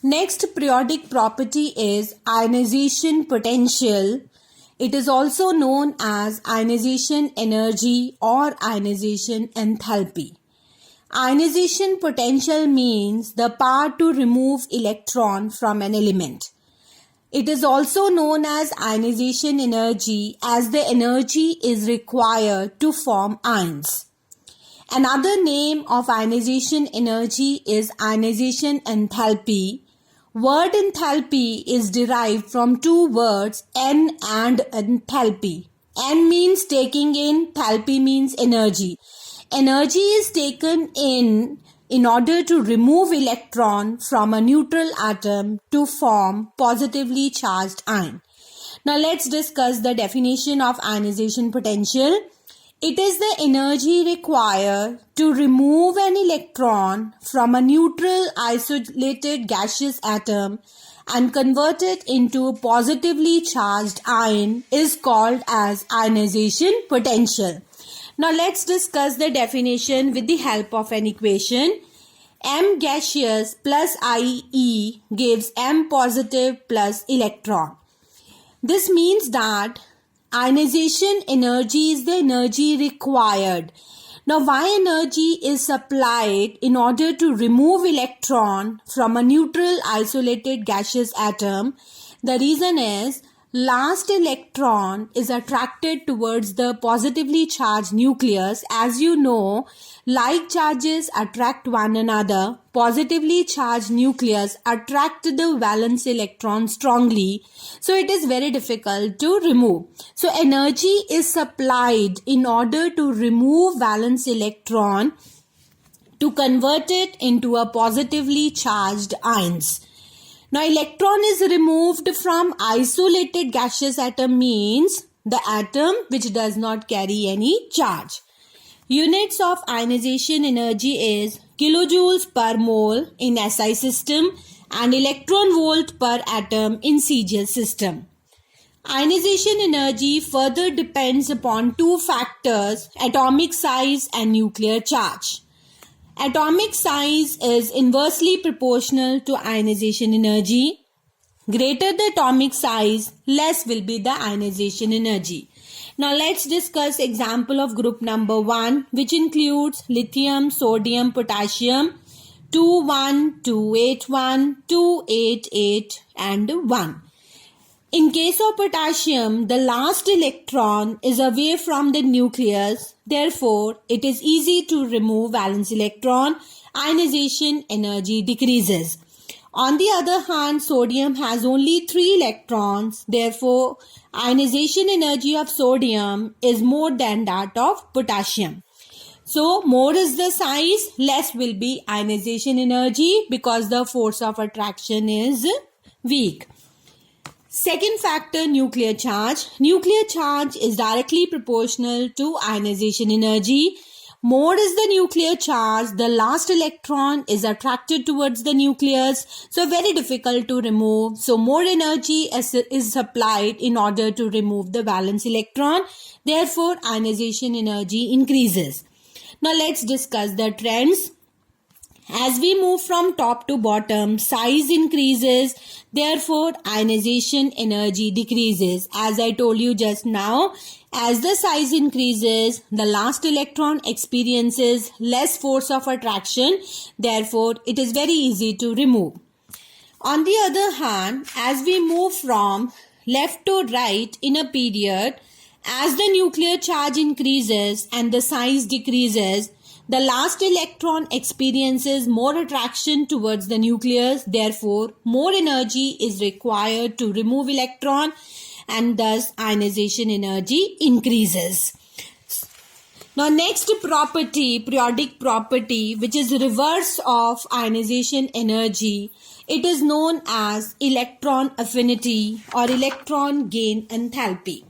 Next periodic property is ionization potential. It is also known as ionization energy or ionization enthalpy. Ionization potential means the power to remove electron from an element. It is also known as ionization energy as the energy is required to form ions. Another name of ionization energy is ionization enthalpy. Word enthalpy is derived from two words N and enthalpy. N means taking in, thalpy means energy. Energy is taken in order to remove electron from a neutral atom to form positively charged ion. Now let's discuss the definition of ionization potential. It is the energy required to remove an electron from a neutral isolated gaseous atom and convert it into a positively charged ion is called as ionization potential. Now let's discuss the definition with the help of an equation. M gaseous plus IE gives M positive plus electron. This means that ionization energy is the energy required. Now, why energy is supplied in order to remove electron from a neutral isolated gaseous atom? The reason is last electron is attracted towards the positively charged nucleus. As you know, like charges attract one another. Positively charged nucleus attract the valence electron strongly. So it is very difficult to remove. So energy is supplied in order to remove valence electron to convert it into a positively charged ions. Now electron is removed from isolated gaseous atom means the atom which does not carry any charge. Units of ionization energy is kilojoules per mole in SI system and electron volt per atom in CGS system. Ionization energy further depends upon two factors, atomic size and nuclear charge. Atomic size is inversely proportional to ionization energy. Greater the atomic size, less will be the ionization energy. Now let's discuss example of group number 1, which includes lithium, sodium, potassium, 2, 1, 2, 8, 1, 2, 8, 8 and 1. In case of potassium, the last electron is away from the nucleus. Therefore, it is easy to remove valence electron. Ionization energy decreases. On the other hand, sodium has only 3 electrons. Therefore, ionization energy of sodium is more than that of potassium. So, more is the size, less will be ionization energy because the force of attraction is weak. Second factor, nuclear charge. Nuclear charge is directly proportional to ionization energy. More is the nuclear charge, the last electron is attracted towards the nucleus. So very difficult to remove. So more energy is supplied in order to remove the valence electron. Therefore, ionization energy increases. Now let's discuss the trends. As we move from top to bottom, size increases, therefore ionization energy decreases. As I told you just now, as the size increases, the last electron experiences less force of attraction, therefore it is very easy to remove. On the other hand, as we move from left to right in a period, as the nuclear charge increases and the size decreases, the last electron experiences more attraction towards the nucleus. Therefore, more energy is required to remove electron and thus ionization energy increases. Now next property, periodic property, which is reverse of ionization energy. It is known as electron affinity or electron gain enthalpy.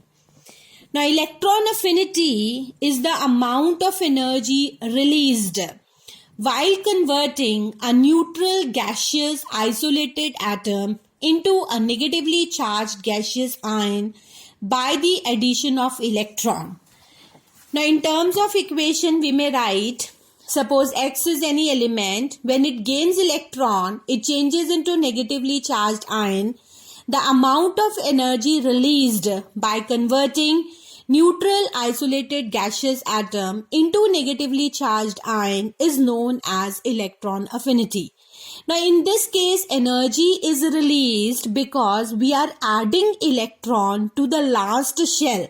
Now, electron affinity is the amount of energy released while converting a neutral gaseous isolated atom into a negatively charged gaseous ion by the addition of electron. Now, in terms of equation, we may write Suppose X is any element. When it gains electron, it changes into negatively charged ion. The amount of energy released by converting neutral isolated gaseous atom into negatively charged ion is known as electron affinity. Now in this case, energy is released because we are adding electron to the last shell.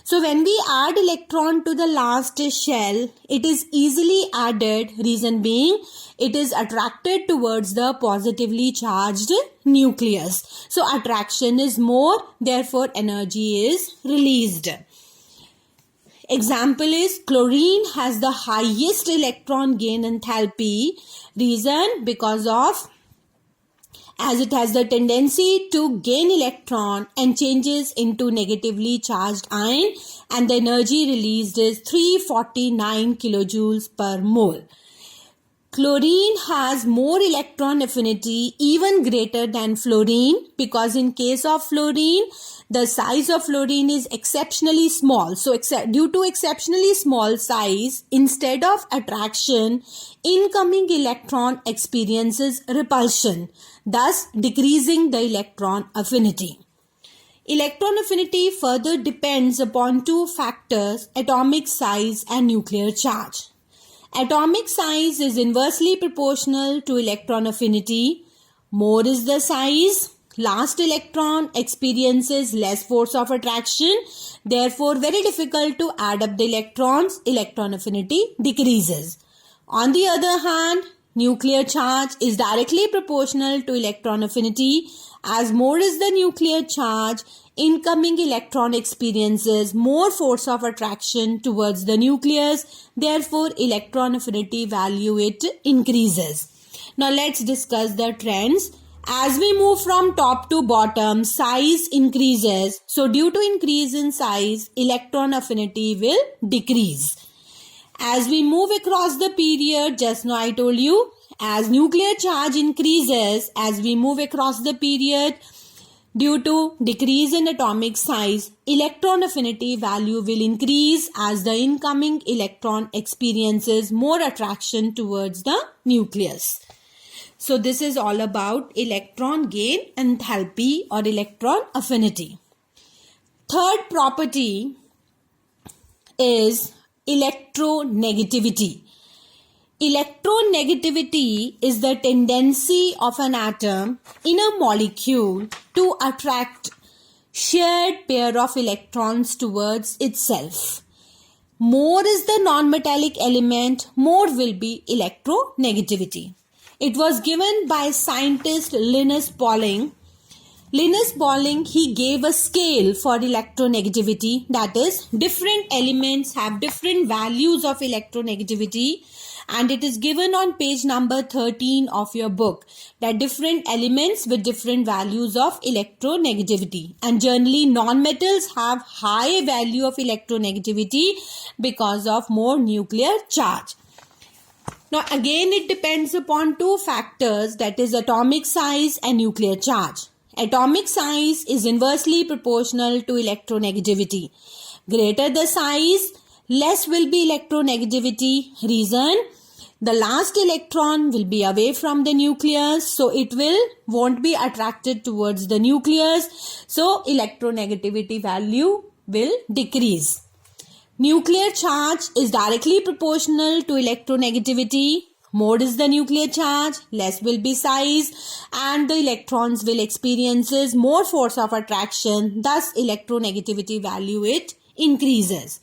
So when we add electron to the last shell, it is easily added, reason being it is attracted towards the positively charged nucleus. So attraction is more, therefore energy is released. Example is chlorine has the highest electron gain enthalpy. Reason because of as it has the tendency to gain electron and changes into negatively charged ion, and the energy released is 349 kilojoules per mole. Chlorine has more electron affinity, even greater than fluorine, because in case of fluorine, the size of fluorine is exceptionally small. So due to exceptionally small size, instead of attraction, incoming electron experiences repulsion, thus decreasing the electron affinity. Electron affinity further depends upon two factors: atomic size and nuclear charge. Atomic size is inversely proportional to electron affinity. More is the size, last electron experiences less force of attraction, therefore very difficult to add up the electrons, electron affinity decreases. On the other hand, nuclear charge is directly proportional to electron affinity. As more is the nuclear charge, incoming electron experiences more force of attraction towards the nucleus, therefore electron affinity value it increases. Now let's discuss the trends. As we move from top to bottom, size increases. So due to increase in size, electron affinity will decrease. As we move across the period, just now I told you, as nuclear charge increases, as we move across the period, due to decrease in atomic size, electron affinity value will increase as the incoming electron experiences more attraction towards the nucleus. So this is all about electron gain enthalpy or electron affinity. Third property is electronegativity. Electronegativity is the tendency of an atom in a molecule to attract shared pair of electrons towards itself. More is the non-metallic element, more will be electronegativity. It was given by scientist Linus Pauling. Linus Pauling, he gave a scale for electronegativity, that is, different elements have different values of electronegativity, and it is given on page number 13 of your book, that different elements with different values of electronegativity, and generally non-metals have high value of electronegativity because of more nuclear charge. Now again it depends upon two factors, that is atomic size and nuclear charge. Atomic size is inversely proportional to electronegativity. Greater the size, less will be electronegativity. Reason, the last electron will be away from the nucleus, so it won't be attracted towards the nucleus, so electronegativity value will decrease. Nuclear charge is directly proportional to electronegativity. More is the nuclear charge, less will be size, and the electrons will experiences more force of attraction, thus electronegativity value it increases.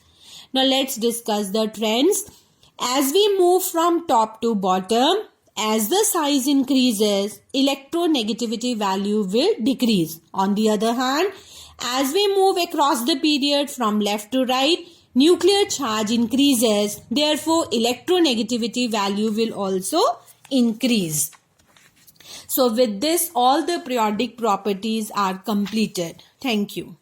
Now let's discuss the trends. As we move from top to bottom, as the size increases, electronegativity value will decrease. On the other hand, as we move across the period from left to right, nuclear charge increases, therefore electronegativity value will also increase. So with this, all the periodic properties are completed. Thank you.